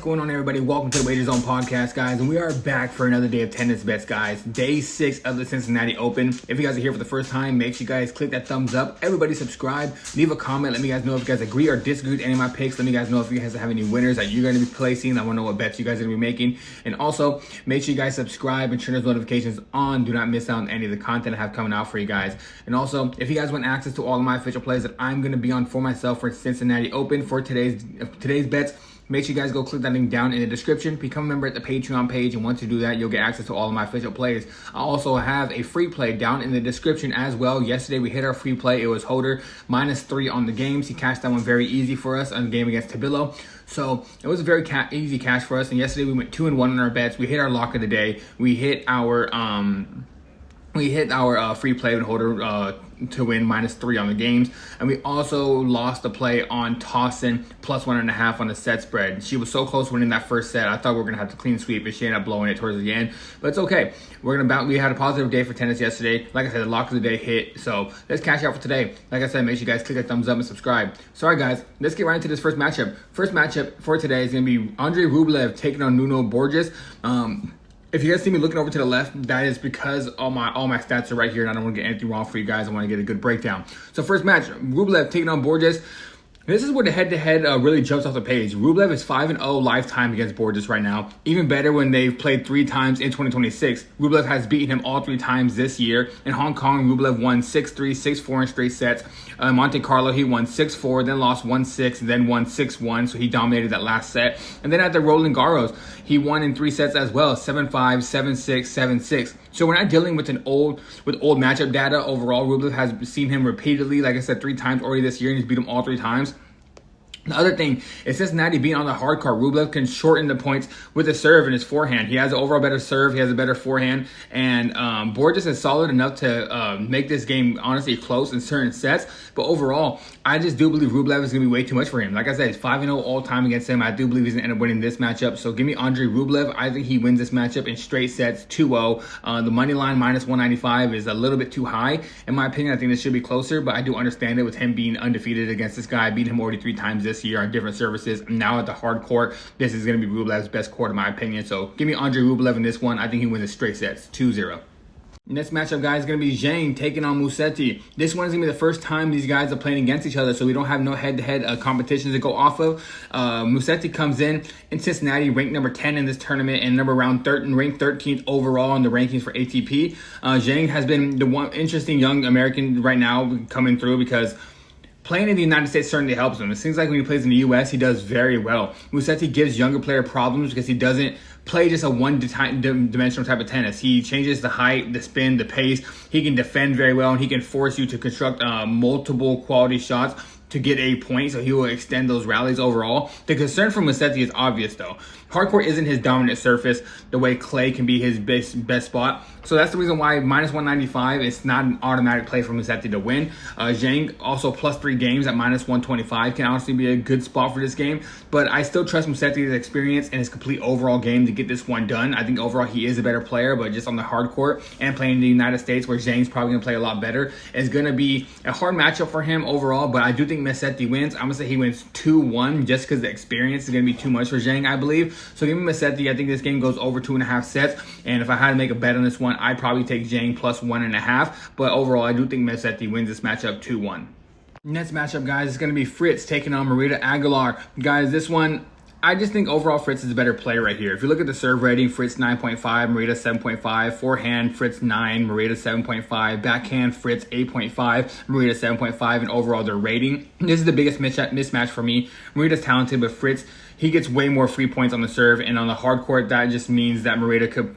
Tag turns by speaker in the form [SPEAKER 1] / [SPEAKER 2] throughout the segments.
[SPEAKER 1] going on, everybody? Welcome to the WAGERZONE podcast, guys. And we are back for another day of tennis bets, guys. Day 6 of the Cincinnati Open. If you guys are here for the first time, make sure you guys click that thumbs up. Everybody subscribe. Leave a comment. Let me guys know if you guys agree or disagree with any of my picks. Let me guys know if you guys have any winners that you're going to be placing. I want to know what bets you guys are going to be making. And also, make sure you guys subscribe and turn those notifications on. Do not miss out on any of the content I have coming out for you guys. And also, if you guys want access to all of my official plays that I'm going to be on for myself for Cincinnati Open for today's bets, make sure you guys go click that link down in the description. Become a member at the Patreon page, and once you do that, you'll get access to all of my official plays. I also have a free play down in the description as well. Yesterday, we hit our free play. It was Holder -3 on the games. He cashed that one very easy for us on the game against Tabilo. So it was a very easy cash for us. And yesterday, we went 2-1 on our bets. We hit our lock of the day. We hit our free play with Holder to win -3 on the games, and we also lost the play on Tossin +1.5 on the set spread. She was so close winning that first set. I thought we were gonna have to clean sweep, and she ended up blowing it towards the end. But it's okay. We had a positive day for tennis yesterday. Like I said, the lock of the day hit. So let's cash out for today. Like I said, make sure you guys click that thumbs up and subscribe. Sorry guys, let's get right into this first matchup. First matchup for today is gonna be Andrey Rublev taking on Nuno Borges. If you guys see me looking over to the left, that is because all my stats are right here, and I don't want to get anything wrong for you guys. I want to get a good breakdown. So first match, Rublev taking on Borges. This is where the head-to-head really jumps off the page. Rublev is 5-0 lifetime against Borges right now. Even better when they've played 3 times in 2026. Rublev has beaten him all 3 times this year. In Hong Kong, Rublev won 6-3, 6-4 in straight sets. Monte Carlo, he won 6-4, then lost 1-6, then won 6-1, so he dominated that last set. And then at the Roland Garros, he won in 3 sets as well, 7-5, 7-6, 7-6. So we're not dealing with old matchup data overall. Rublev has seen him repeatedly, like I said, 3 times already this year, and he's beat him all 3 times. The other thing is Cincinnati being on the hard court. Rublev can shorten the points with his serve and his forehand. He has an overall better serve. He has a better forehand. And Borges is solid enough to make this game honestly close in certain sets. But overall, I just do believe Rublev is going to be way too much for him. Like I said, it's 5-0 all time against him. I do believe he's going to end up winning this matchup. So give me Andrey Rublev. I think he wins this matchup in straight sets 2-0. The money line -195 is a little bit too high. In my opinion, I think this should be closer. But I do understand it with him being undefeated against this guy. Beating him already 3 times this year on different surfaces. Now at the hard court, this is going to be Rublev's best court in my opinion. So give me Andrey Rublev in this one. I think he wins the straight sets 2-0. Next matchup, guys, is going to be Zhang taking on Musetti. This one is going to be the first time these guys are playing against each other, so we don't have no head-to-head competitions to go off of. Musetti comes in Cincinnati, ranked number 10 in this tournament, and ranked 13th overall in the rankings for ATP. Zhang has been the one interesting young American right now coming through because playing in the United States certainly helps him. It seems like when he plays in the U.S., he does very well. Musetti gives younger player problems because he doesn't play just a one-dimensional type of tennis. He changes the height, the spin, the pace. He can defend very well, and he can force you to construct multiple quality shots to get a point, so he will extend those rallies overall. The concern for Musetti is obvious, though. Hardcourt isn't his dominant surface the way clay can be his best spot. So that's the reason why -195 is not an automatic play for Musetti to win. Zhang also +3 games at -125 can honestly be a good spot for this game. But I still trust Musetti's experience and his complete overall game to get this one done. I think overall he is a better player, but just on the hardcourt and playing in the United States where Zhang's probably going to play a lot better, is going to be a hard matchup for him overall. But I do think Musetti wins. I'm going to say he wins 2-1 just because the experience is going to be too much for Zhang, I believe. So give me Musetti. I think this game goes over 2.5 sets. And if I had to make a bet on this one, I'd probably take Zhang +1.5. But overall, I do think Musetti wins this matchup 2-1. Next matchup, guys, is going to be Fritz taking on Mirra Andreeva. Guys, this one, I just think overall Fritz is a better player right here. If you look at the serve rating, Fritz 9.5, Mirra 7.5. Forehand, Fritz 9, Mirra 7.5. Backhand, Fritz 8.5, Mirra 7.5. And overall, their rating. This is the biggest mismatch for me. Maria's talented, but Fritz, he gets way more free points on the serve. And on the hard court, that just means that Mirra could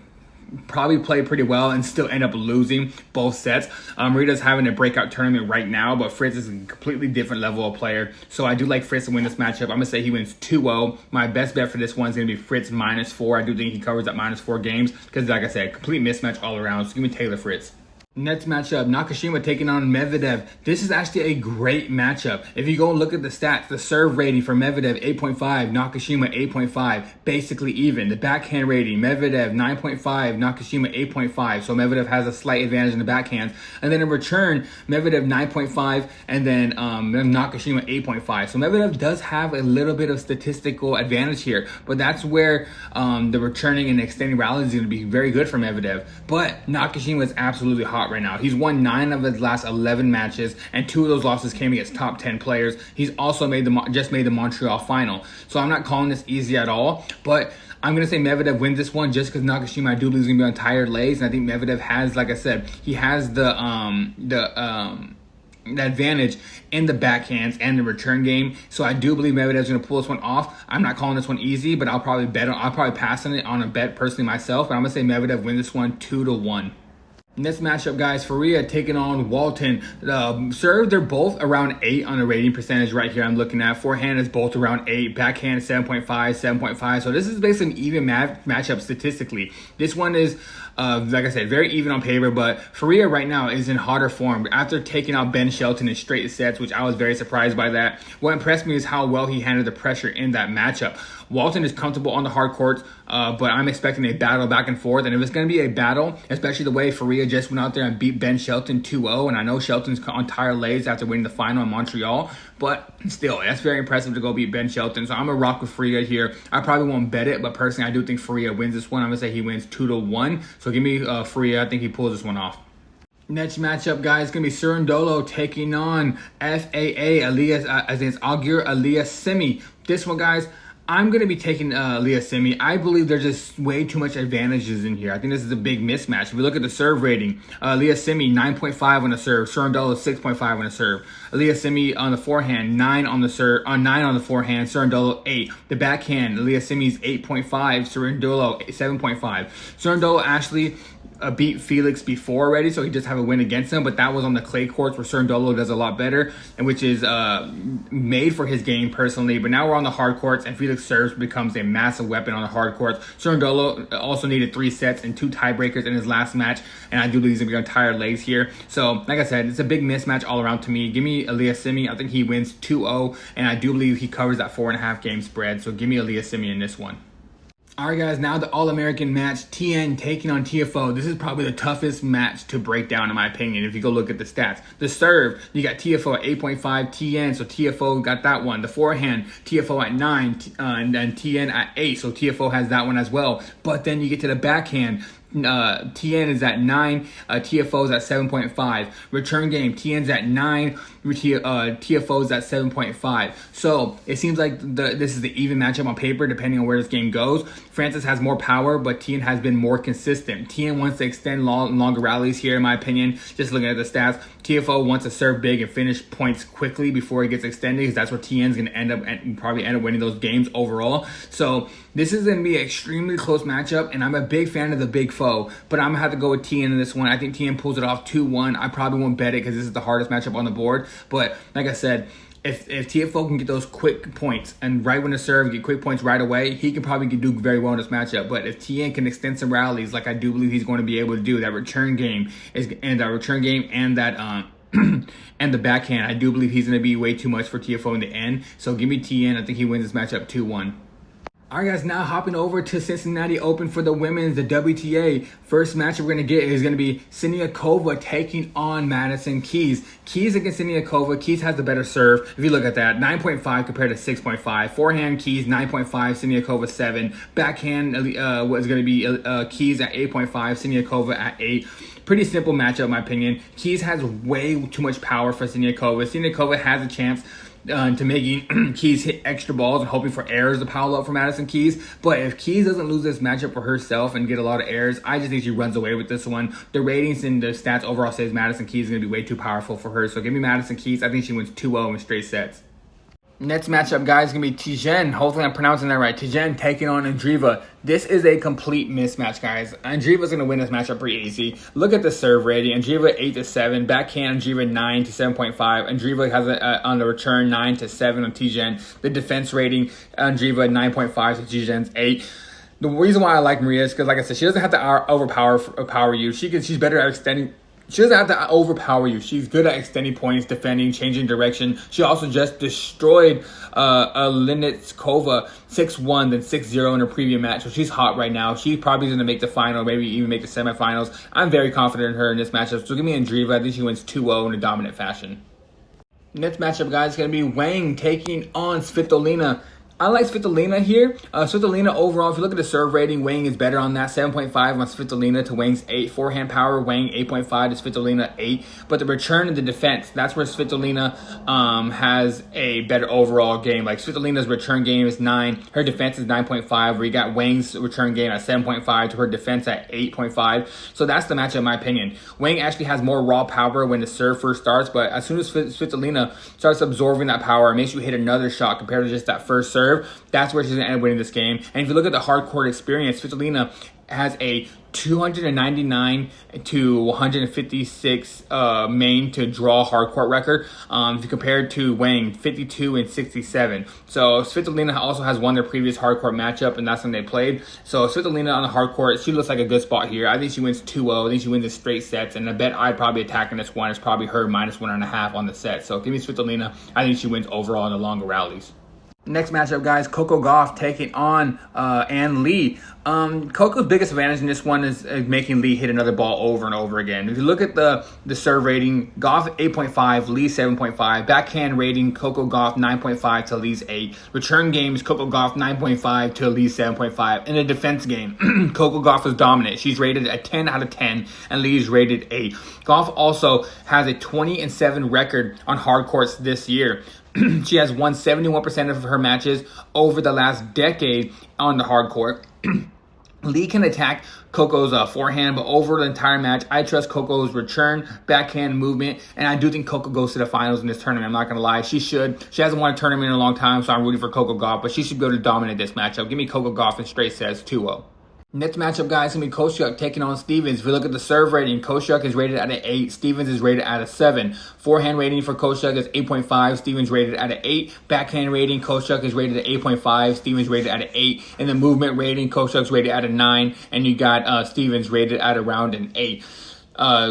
[SPEAKER 1] probably play pretty well and still end up losing both sets. Maria's having a breakout tournament right now, but Fritz is a completely different level of player. So I do like Fritz to win this matchup. I'm going to say he wins 2-0. My best bet for this one is going to be Fritz -4. I do think he covers that -4 games because, like I said, complete mismatch all around. So give me Taylor Fritz. Next matchup, Nakashima taking on Medvedev. This is actually a great matchup. If you go and look at the stats, the serve rating for Medvedev, 8.5, Nakashima, 8.5, basically even. The backhand rating, Medvedev, 9.5, Nakashima, 8.5. So Medvedev has a slight advantage in the backhands. And then in return, Medvedev, 9.5, and then Nakashima, 8.5. So Medvedev does have a little bit of statistical advantage here, but that's where the returning and extending rallies is going to be very good for Medvedev. But Nakashima is absolutely hot right now. He's won 9 of his last 11 matches, and 2 of those losses came against top 10 players. He's also just made the Montreal final. So I'm not calling this easy at all, but I'm going to say Medvedev wins this one just because Nakashima, I do believe, is going to be on tired legs. And I think Medvedev has, like I said, he has the advantage in the backhands and the return game. So I do believe Medvedev's going to pull this one off. I'm not calling this one easy, but I'll probably pass on it on a bet personally myself. But I'm going to say Medvedev wins this one 2-1. Next matchup, guys, Faria taking on Walton. Serve, they're both around 8 on the rating percentage right here I'm looking at. Forehand is both around 8. Backhand is 7.5, 7.5. So this is basically an even matchup statistically. This one is, like I said, very even on paper, but Faria right now is in hotter form. After taking out Ben Shelton in straight sets, which I was very surprised by that. What impressed me is how well he handled the pressure in that matchup. Walton is comfortable on the hard courts, but I'm expecting a battle back and forth. And if it's going to be a battle, especially the way Faria just went out there and beat Ben Shelton 2-0, and I know Shelton's on tired legs after winning the final in Montreal, but still, that's very impressive to go beat Ben Shelton. So I'm going to rock with Faria here. I probably won't bet it, but personally, I do think Faria wins this one. I'm going to say he wins 2-1. So give me Faria. I think he pulls this one off. Next matchup, guys, is going to be Cerundolo taking on FAA against Auger-Aliassime. This one, guys, I'm going to be taking Aliassime. I believe there's just way too much advantages in here. I think this is a big mismatch. If we look at the serve rating, Aliassime 9.5 on the serve, Cerundolo 6.5 on the serve. Aliassime on the forehand 9 on the serve, 9 on the forehand, Cerundolo 8. The backhand, Aliassime's 8.5, Cerundolo 7.5. Cerundolo actually beat Felix before already, so he just have a win against him, but that was on the clay courts where Cerundolo does a lot better, and which is made for his game personally. But now we're on the hard courts, and Felix serves becomes a massive weapon on the hard courts. Cerundolo also needed 3 sets and 2 tiebreakers in his last match, and I do believe he's gonna be on tired legs here. So like I said, it's a big mismatch all around to me. Give me Aliassime. I think he wins 2-0, and I do believe he covers that 4.5 game spread. So give me Aliassime in this one. All right, guys, now the All-American match, Tien taking on Tiafoe. This is probably the toughest match to break down, in my opinion, if you go look at the stats. The serve, you got Tiafoe at 8.5, Tien, so Tiafoe got that one. The forehand, Tiafoe at 9, and then Tien at 8, so Tiafoe has that one as well. But then you get to the backhand, Tien is at 9, Tiafoe's at 7.5. Return game, Tien's at 9, Tiafoe's at 7.5. So it seems like this is the even matchup on paper, depending on where this game goes. Francis has more power, but Tien has been more consistent. Tien wants to extend longer rallies here, in my opinion. Just looking at the stats, Tiafoe wants to serve big and finish points quickly before he gets extended, because that's where Tien's going to probably end up winning those games overall. So this is going to be an extremely close matchup, and I'm a big fan of the big foe, but I'm going to have to go with Tien in this one. I think Tien pulls it off 2-1. I probably won't bet it because this is the hardest matchup on the board, but like I said, if Tiafoe can get those quick points and right when to serve, get quick points right away, he can probably do very well in this matchup. But if Tien can extend some rallies, like I do believe he's going to be able to do, that return game and that and the backhand, I do believe he's going to be way too much for Tiafoe in the end. So give me Tien. I think he wins this matchup 2-1. All right, guys, now hopping over to Cincinnati Open for the women's, the WTA. First match we're going to get is going to be Siniakova taking on Madison Keys. Keys against Siniakova. Keys has the better serve. If you look at that, 9.5 compared to 6.5. Forehand, Keys 9.5, Siniakova 7. Backhand was going to be Keys at 8.5, Siniakova at 8. Pretty simple matchup, in my opinion. Keys has way too much power for Siniakova. Siniakova has a chance to making Keys hit extra balls and hoping for errors to pile up for Madison Keys. But if Keys doesn't lose this matchup for herself and get a lot of errors, I just think she runs away with this one. The ratings and the stats overall says Madison Keys is going to be way too powerful for her. So give me Madison Keys. I think she wins 2-0 in straight sets. Next matchup, guys, is going to be Tien. Hopefully I'm pronouncing that right. Tien taking on Andreeva. This is a complete mismatch, guys. Andreeva's going to win this matchup pretty easy. Look at the serve rating. Andreeva 8-7. Backhand, Andreeva 9 to 7.5. Andreeva has on the return 9 to 7 on Tien. The defense rating, Andreeva 9.5 to Tien's 8. The reason why I like Maria is because, like I said, she doesn't have to overpower you. She's better at extending She doesn't have to overpower you. She's good at extending points, defending, changing direction. She also just destroyed Elina Svitolina 6-1, then 6-0 in her previous match. So she's hot right now. She's probably going to make the final, maybe even make the semifinals. I'm very confident in her in this matchup. So give me Andreeva. I think she wins 2-0 in a dominant fashion. Next matchup, guys, is going to be Wang taking on Svitolina. I like Svitolina here. Svitolina overall, if you look at the serve rating, Wang is better on that. 7.5 on Svitolina to Wang's 8. Forehand power, Wang 8.5 to Svitolina 8. But the return and the defense, that's where Svitolina has a better overall game. Like Svitolina's return game is 9. Her defense is 9.5. Where you got Wang's return game at 7.5 to her defense at 8.5. So that's the matchup in my opinion. Wang actually has more raw power when the serve first starts. But as soon as Svitolina starts absorbing that power, it makes you hit another shot compared to just that first serve. That's where she's going to end up winning this game. And if you look at the hard court experience, Svitolina has a 299 to 156 main to draw hard court record. If you compare it to Wang, 52 and 67. So Svitolina also has won their previous hard court matchup, and that's when they played. So Svitolina on the hard court, she looks like a good spot here. I think she wins 2-0. I think she wins in straight sets, and the bet I'd probably attack in this one is probably her -1.5 on the set. So give me Svitolina. I think she wins overall in the longer rallies. Next matchup, guys, Coco Gauff taking on Ann Lee. Coco's biggest advantage in this one is making Lee hit another ball over and over again. If you look at the serve rating, Gauff 8.5, Lee 7.5. Backhand rating, Coco Gauff 9.5 to Lee's 8. Return games, Coco Gauff 9.5 to Lee's 7.5. In the defense game, Coco Gauff is dominant. She's rated a 10 out of 10, and Lee's rated 8. Gauff also has a 20-7 record on hard courts this year. She has won 71% of her matches over the last decade on the hard court. Lee can attack Coco's forehand, but over the entire match, I trust Coco's return, backhand movement, and I do think Coco goes to the finals in this tournament. I'm not going to lie. She should. She hasn't won a tournament in a long time, so I'm rooting for Coco Gauff, but she should go to dominate this matchup. Give me Coco Gauff in straight sets, 2-0. Next matchup, guys, is going to be Kostyuk taking on Stevens. If we look at the serve rating, Kostyuk is rated at an 8. Stevens is rated at a 7. Forehand rating for Kostyuk is 8.5. Stevens rated at an 8. Backhand rating, Kostyuk is rated at 8.5. Stevens rated at an 8. And the movement rating, Kostyuk's rated at a 9. And you got Stevens rated at around an 8.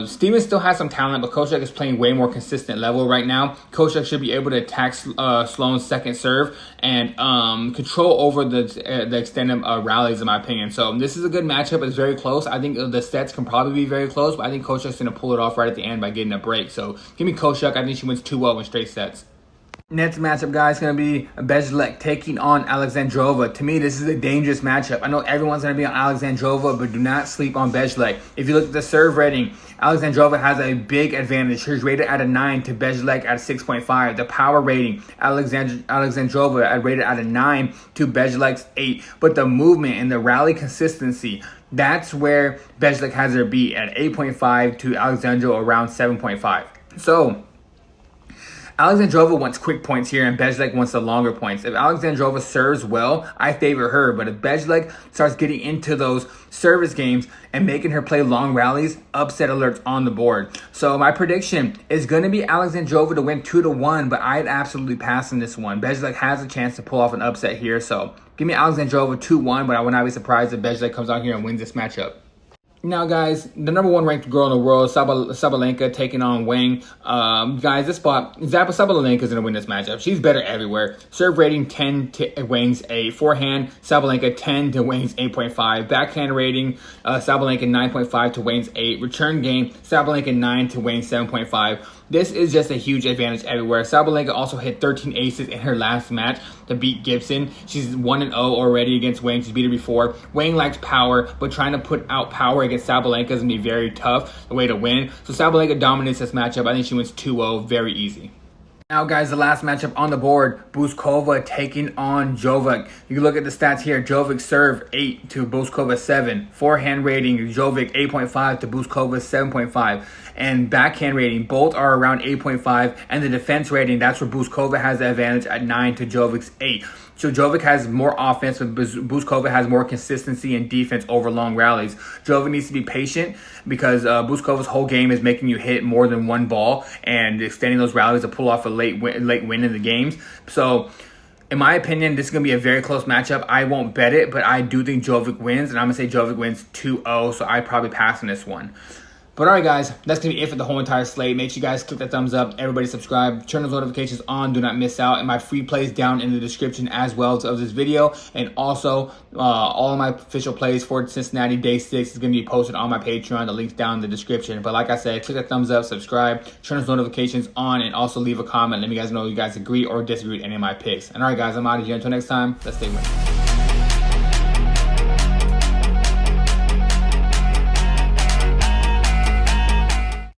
[SPEAKER 1] Stevens still has some talent, but Kostyuk is playing way more consistent level right now. Kostyuk should be able to attack Sloane's second serve and control over the extended rallies, in my opinion. So this is a good matchup. It's very close. I think the sets can probably be very close, but I think Kostyuk's going to pull it off right at the end by getting a break. So give me Kostyuk. I think she wins 2-0 in straight sets. Next matchup, guys, is going to be Bejlek taking on Alexandrova. To me, this is a dangerous matchup. I know everyone's going to be on Alexandrova, but do not sleep on Bejlek. If you look at the serve rating, Alexandrova has a big advantage. She's rated at a 9 to Bejlek at 6.5. The power rating, Alexandrova rated at a 9 to Bejlek's 8. But the movement and the rally consistency, that's where Bejlek has her beat at 8.5 to Alexandrova around 7.5. So Alexandrova wants quick points here, and Bejlek wants the longer points. If Alexandrova serves well, I favor her. But if Bejlek starts getting into those service games and making her play long rallies, upset alerts on the board. So my prediction is going to be Alexandrova to win 2-1, but I'd absolutely pass in this one. Bejlek has a chance to pull off an upset here. So give me Alexandrova 2-1, but I would not be surprised if Bejlek comes out here and wins this matchup. Now, guys, the number 1 ranked girl in the world, Sabalenka, taking on Wang. Guys, this spot, Sabalenka is going to win this matchup. She's better everywhere. Serve rating 10 to Wang's 8. Forehand, Sabalenka 10 to Wang's 8.5. Backhand rating, Sabalenka 9.5 to Wang's 8. Return game, Sabalenka 9 to Wang's 7.5. This is just a huge advantage everywhere. Sabalenka also hit 13 aces in her last match to beat Gibson. She's 1-0 already against Wang. She's beat her before. Wang likes power, but trying to put out power against Sabalenka is going to be very tough, the way to win. So Sabalenka dominates this matchup. I think she wins 2-0, very easy. Now, guys, the last matchup on the board, Bouzkova taking on Jovic. You can look at the stats here. Jovic serve 8 to Bouzkova 7. Forehand rating, Jovic 8.5 to Bouzkova 7.5. And backhand rating, both are around 8.5. And the defense rating, that's where Bouzkova has the advantage at 9 to Jovic's 8. So Jovic has more offense, but Bouzkova has more consistency and defense over long rallies. Jovic needs to be patient because Bouzkova's whole game is making you hit more than one ball and extending those rallies to pull off a late win in the games. So in my opinion, this is going to be a very close matchup. I won't bet it, but I do think Jovic wins, and I'm going to say Jovic wins 2-0, so I'd probably pass in this one. But all right, guys, that's going to be it for the whole entire slate. Make sure you guys click that thumbs up. Everybody subscribe. Turn those notifications on. Do not miss out. And my free plays down in the description as well of this video. And also, all of my official plays for Cincinnati Day 6 is going to be posted on my Patreon. The link's down in the description. But like I said, click that thumbs up, subscribe, turn those notifications on, and also leave a comment. Let me guys know if you guys agree or disagree with any of my picks. And all right, guys, I'm out of here. Until next time, let's stay winning.